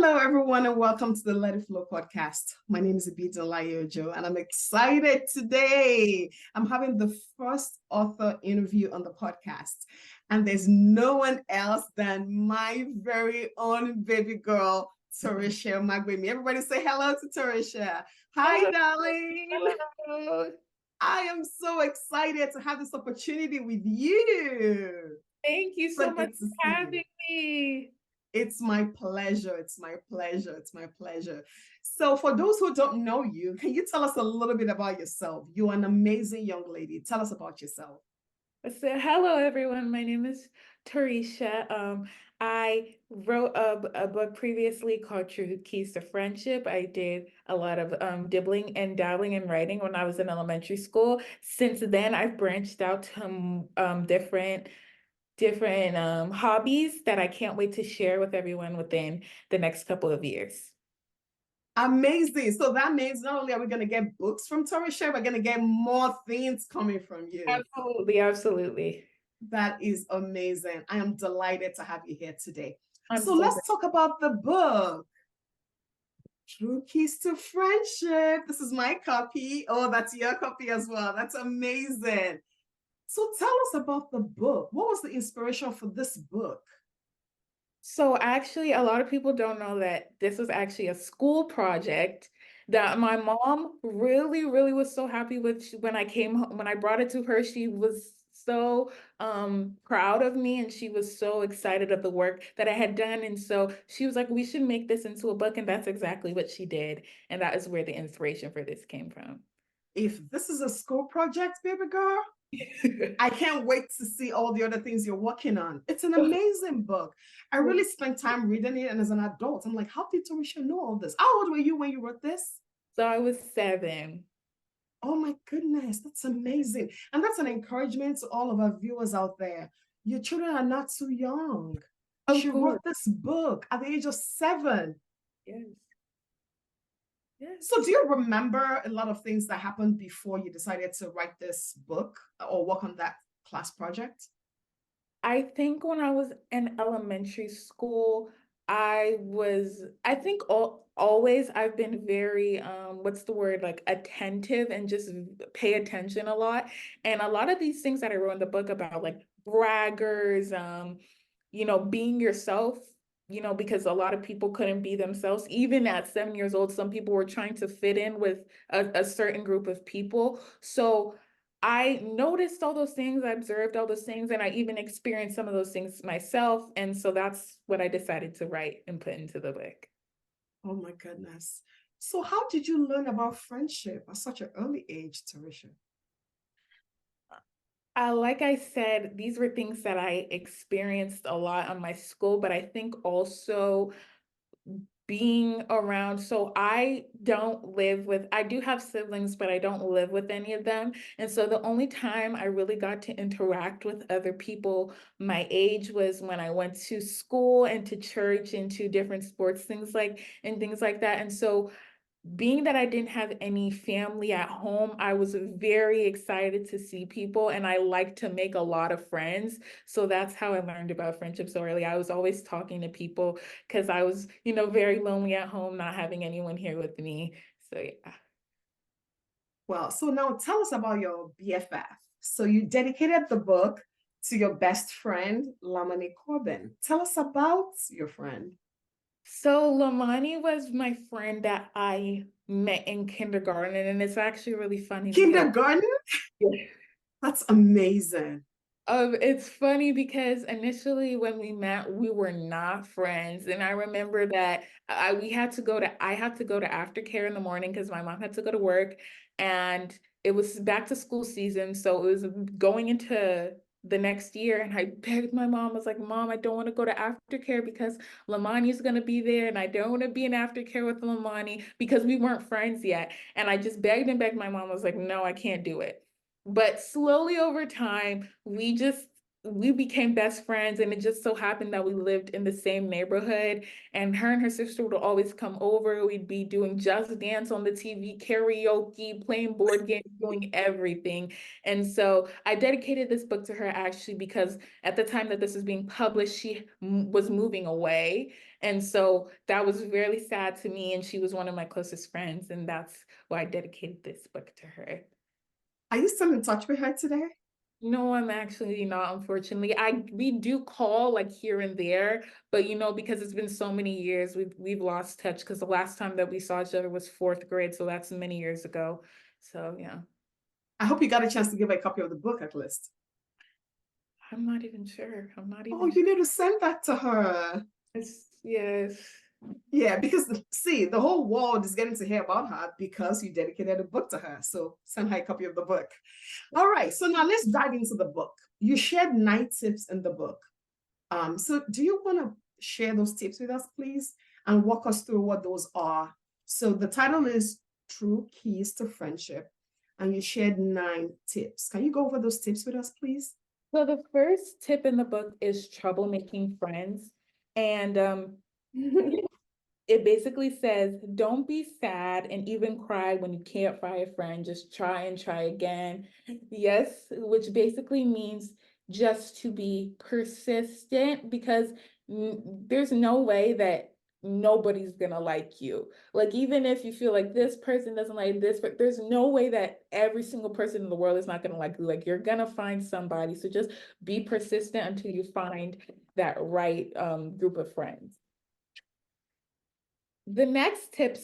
Hello, everyone, and welcome to the Let It Flow podcast. My name is Layi-Ojo, and I'm excited today. I'm having the first author interview on the podcast, and there's no one else than my very own baby girl, Tarisha Omagbemi. Everybody say hello to Tarisha. Hi, Hello. darling. Hello. I am so excited to have this opportunity with you. Thank you So so much good to for see you. having me. It's my pleasure. It's my pleasure. It's my pleasure. So, for those who don't know you, can you tell us a little bit about yourself? You're an amazing young lady. Tell us about yourself. So, hello, everyone. My name is Tarisha. I wrote a book previously called True Keys to Friendship. I did a lot of dibbling and dabbling in writing when I was in elementary school. Since then, I've branched out to different hobbies that I can't wait to share with everyone within the next couple of years. Amazing. So that means not only are we going to get books from Tarisha, we're going to get more things coming from you. Absolutely, absolutely. That is amazing. I am delighted to have you here today. I'm So so let's talk about the book. True Keys to Friendship. This is my copy. Oh, that's your copy as well. That's amazing. So tell us about the book. What was the inspiration for this book? So actually, a lot of people don't know that this was actually a school project that my mom really was so happy with when I came home, when I brought it to her. She was so proud of me and she was so excited of the work that I had done. And so she was like, we should make this into a book. And that's exactly what she did. And that is where the inspiration for this came from. If this is a school project, baby girl, I can't wait to see all the other things you're working on. It's an amazing book. I really spent time reading it, and as an adult, I'm like, how did Tarisha know all this? How old were you when you wrote this? So I was 7. Oh my goodness, that's amazing. And that's an encouragement to all of our viewers out there. Your children are not too young. Of She course. wrote this book at the age of 7. Yes. Yes. So, do you remember a lot of things that happened before you decided to write this book or work on that class project? I think when I was in elementary school, I think always I've been very, what's the word, like attentive and just pay attention a lot. And a lot of these things that I wrote in the book about like braggers, being yourself, because a lot of people couldn't be themselves. Even at 7 years old, some people were trying to fit in with a certain group of people. So I noticed all those things, I observed all those things, and I even experienced some of those things myself. And so that's what I decided to write and put into the book. Oh my goodness. So, how did you learn about friendship at such an early age, Tarisha? Like I said, these were things that I experienced a lot on my school, but I think also being around. So I do have siblings, but I don't live with any of them. And so the only time I really got to interact with other people my age was when I went to school and to church and to different sports things like that. And so being that I didn't have any family at home, I was very excited to see people and I like to make a lot of friends. So that's how I learned about friendship so early. I was always talking to people because I was, very lonely at home, not having anyone here with me. So yeah. Well, so now tell us about your BFF. So, you dedicated the book to your best friend, Lamani Corbin. Tell us about your friend. So Lamani was my friend that I met in kindergarten, and it's actually really funny because Kindergarten? That's amazing. It's funny because initially when we met, we were not friends. And I remember that I had to go to aftercare in the morning because my mom had to go to work and it was back to school season. So it was going into the next year and I begged my mom, I was like, Mom, I don't want to go to aftercare because Lamani's gonna be there and I don't want to be in aftercare with Lamani because we weren't friends yet. And I just begged and begged my mom, I was like, no, I can't do it. But slowly over time, we just we became best friends, and it just so happened that we lived in the same neighborhood, and her sister would always come over. We'd be doing Just Dance on the TV, karaoke, playing board games, doing everything. And so I dedicated this book to her actually because at the time that this was being published, she was moving away. And so that was really sad to me, and she was one of my closest friends, and that's why I dedicated this book to her. Are you still in touch with her today? No, I'm actually not, unfortunately. We do call like here and there, but because it's been so many years, we've lost touch because the last time that we saw each other was fourth grade, so that's many years ago. So yeah, I hope you got a chance to give her a copy of the book at least. I'm not even sure. I'm not Oh, even you sure. need to send that to her. Yes. Yeah, because see, the whole world is getting to hear about her because you dedicated a book to her. So send her a copy of the book. All right, so now let's dive into the book. You shared 9 tips in the book. So do you want to share those tips with us, please, and walk us through what those are? So the title is True Keys to Friendship, and you shared 9 tips. Can you go over those tips with us, please? So the first tip in the book is troublemaking friends. And it basically says, don't be sad and even cry when you can't find a friend. Just try and try again. Yes, which basically means just to be persistent because there's no way that nobody's gonna like you. Like, even if you feel like this person doesn't like this, but there's no way that every single person in the world is not gonna like you. Like, you're gonna find somebody. So just be persistent until you find that right group of friends. The next tip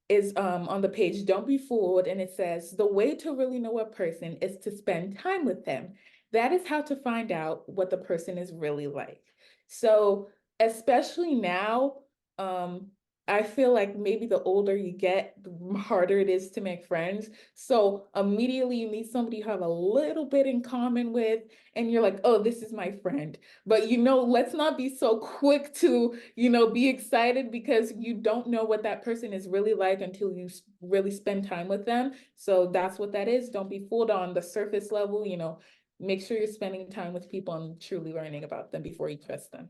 is on the page, don't be fooled. And it says, the way to really know a person is to spend time with them. That is how to find out what the person is really like. So, especially now, um, I feel like maybe the older you get, the harder it is to make friends. So immediately you meet somebody you have a little bit in common with, and you're like, oh, this is my friend. But let's not be so quick to, be excited because you don't know what that person is really like until you really spend time with them. So that's what that is. Don't be fooled on the surface level, make sure you're spending time with people and truly learning about them before you trust them.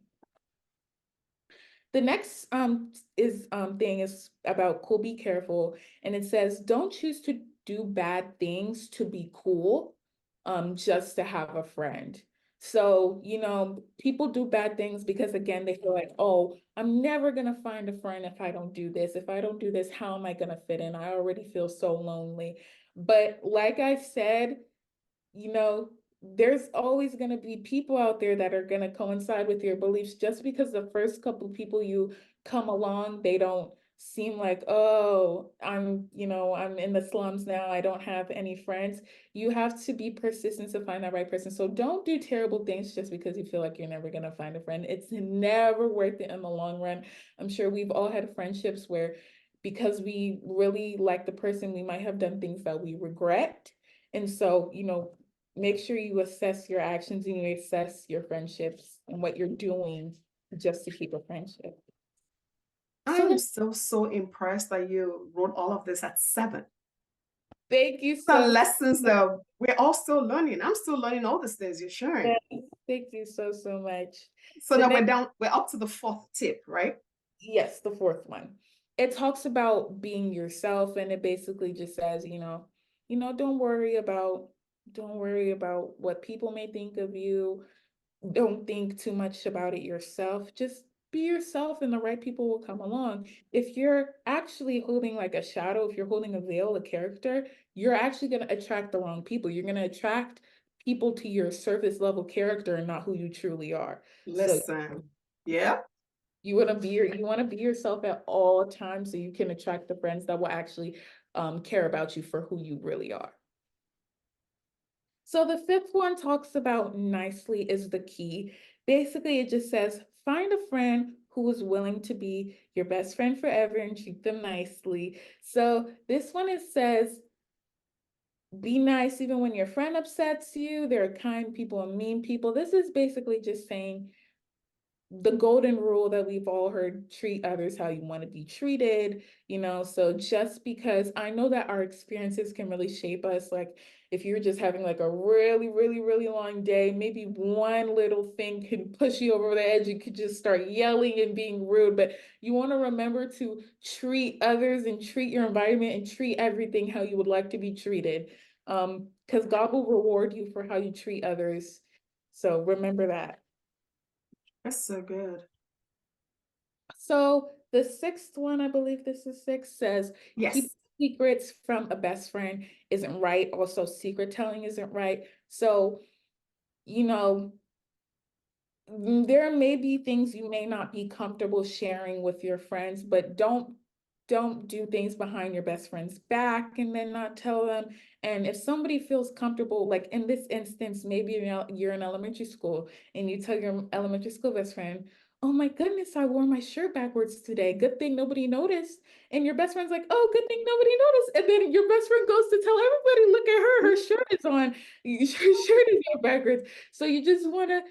The next thing is about cool, be careful. And it says, don't choose to do bad things to be cool, just to have a friend. So, people do bad things because again, they feel like, oh, I'm never gonna find a friend if I don't do this. If I don't do this, how am I gonna fit in? I already feel so lonely. But like I said, you know, there's always going to be people out there that are going to coincide with your beliefs. Just because the first couple of people you come along, they don't seem like, oh, I'm in the slums now, I don't have any friends. You have to be persistent to find that right person. So don't do terrible things just because you feel like you're never going to find a friend. It's never worth it in the long run. I'm sure we've all had friendships where because we really like the person, we might have done things that we regret. And so, make sure you assess your actions and you assess your friendships and what you're doing just to keep a friendship. I So am so impressed that you wrote all of this at 7. thank you The so lessons that we're all still learning. I'm still learning all these things you're sharing. much. Thank you so much. So The now next, we're up to the 4th tip, right? yes, the fourth one. It talks about being yourself, and it basically just says, don't worry about what people may think of you. Don't think too much about it yourself. Just be yourself and the right people will come along. If you're actually holding like a shadow, if you're holding a veil, a character, you're actually going to attract the wrong people. You're going to attract people to your surface level character and not who you truly are. So Listen, yeah. you want to be yourself at all times so you can attract the friends that will actually care about you for who you really are. So the fifth one talks about nicely is the key. Basically, it just says find a friend who is willing to be your best friend forever and treat them nicely. So this one, it says be nice even when your friend upsets you. There are kind people and mean people. This is basically just saying the golden rule that we've all heard, treat others how you want to be treated, so just because I know that our experiences can really shape us, like if you're just having like a really, really, really long day, maybe one little thing can push you over the edge. You could just start yelling and being rude, but you want to remember to treat others and treat your environment and treat everything how you would like to be treated. Because God will reward you for how you treat others. So remember that. That's so good. So the sixth one, I believe this is six, says keep Yes. secrets from a best friend isn't right. Also, secret telling isn't right. So, you know, there may be things you may not be comfortable sharing with your friends, but don't do things behind your best friend's back and then not tell them. And if somebody feels comfortable, like in this instance, maybe you're in elementary school and you tell your elementary school best friend, oh my goodness, I wore my shirt backwards today. Good thing nobody noticed. And your best friend's like, oh, good thing nobody noticed. And then your best friend goes to tell everybody, look at her, her shirt is on, her shirt is on backwards. So you just want to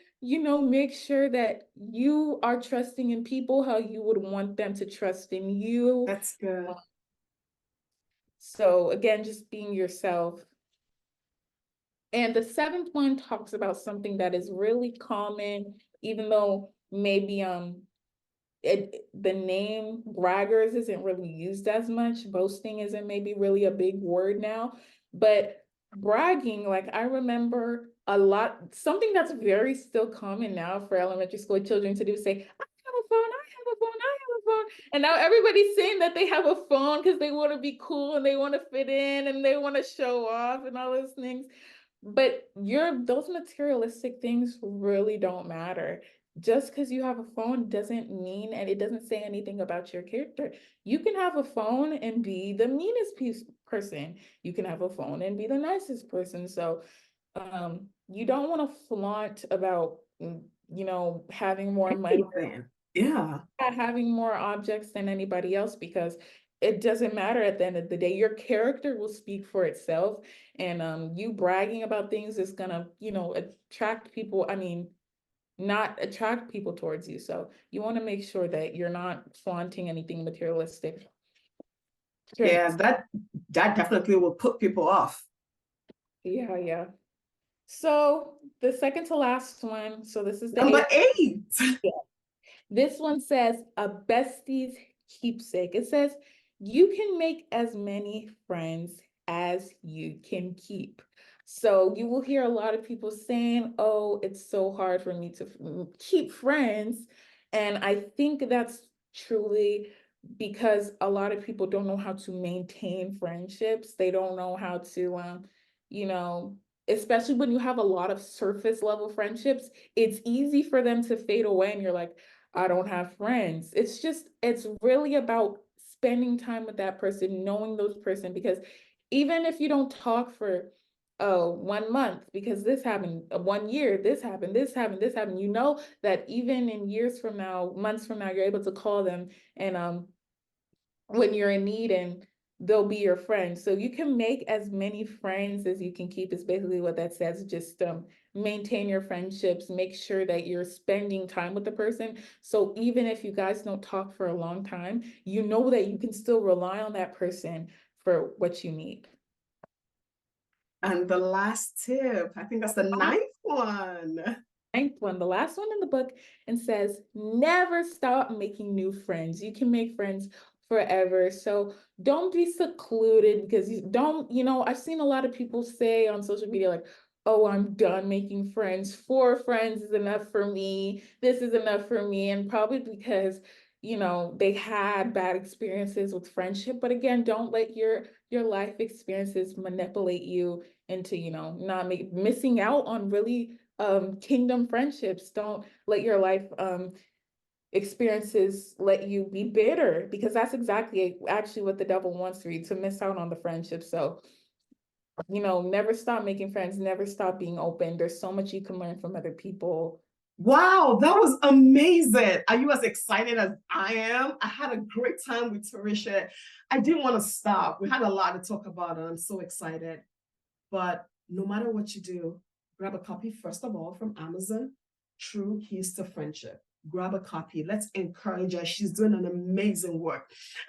make sure that you are trusting in people how you would want them to trust in you. That's good. So again, just being yourself. And the seventh one talks about something that is really common, even though maybe the name braggers isn't really used as much. Boasting isn't maybe really a big word now, but bragging, like I remember a lot, something that's very still common now for elementary school children to do, say, I have a phone, I have a phone, I have a phone. And now everybody's saying that they have a phone because they want to be cool and they want to fit in and they want to show off and all those things. But those materialistic things really don't matter. Just because you have a phone doesn't mean, and it doesn't say anything about your character. You can have a phone and be the meanest person. You can have a phone and be the nicest person. So you don't want to flaunt about, having more money, Anything. Yeah. having more objects than anybody else, because it doesn't matter at the end of the day. Your character will speak for itself, and you bragging about things is gonna, attract people. I mean, not attract people towards you. So you want to make sure that you're not flaunting anything materialistic. Yeah, that definitely will put people off. Yeah, yeah. So the second to last one, so this is the Number eighth. 8. This one says a bestie's keepsake. It says you can make as many friends as you can keep. So you will hear a lot of people saying, oh, it's so hard for me to keep friends. And I think that's truly because a lot of people don't know how to maintain friendships. They don't know how to, you know, especially when you have a lot of surface level friendships, it's easy for them to fade away. And you're like, I don't have friends. It's really about spending time with that person, knowing those person, because even if you don't talk for 1 month, because this happened, 1 year, this happened, this happened, this happened, that even in years from now, months from now, you're able to call them and when you're in need, and they'll be your friend. So you can make as many friends as you can keep is basically what that says. Just maintain your friendships, make sure that you're spending time with the person. So even if you guys don't talk for a long time, you know that you can still rely on that person for what you need. And the last tip, I think that's the ninth one. Ninth one, the last one in the book, and says, never stop making new friends. You can make friends forever. So don't be secluded, because you don't, I've seen a lot of people say on social media, like, oh, I'm done making friends. 4 friends is enough for me. This is enough for me. And probably because, they had bad experiences with friendship. But again, don't let your life experiences manipulate you into, not missing out on really kingdom friendships. Don't let your life experiences let you be bitter, because that's exactly actually what the devil wants for you, to miss out on the friendship. So never stop making friends, never stop being open. There's so much you can learn from other people. Wow, that was amazing. Are you as excited as I am? I had a great time with Tarisha. I didn't want to stop. We had a lot to talk about, and I'm so excited. But no matter what you do, grab a copy, first of all, from Amazon, True Keys to Friendship. grab a copy. Let's encourage her. She's doing an amazing work.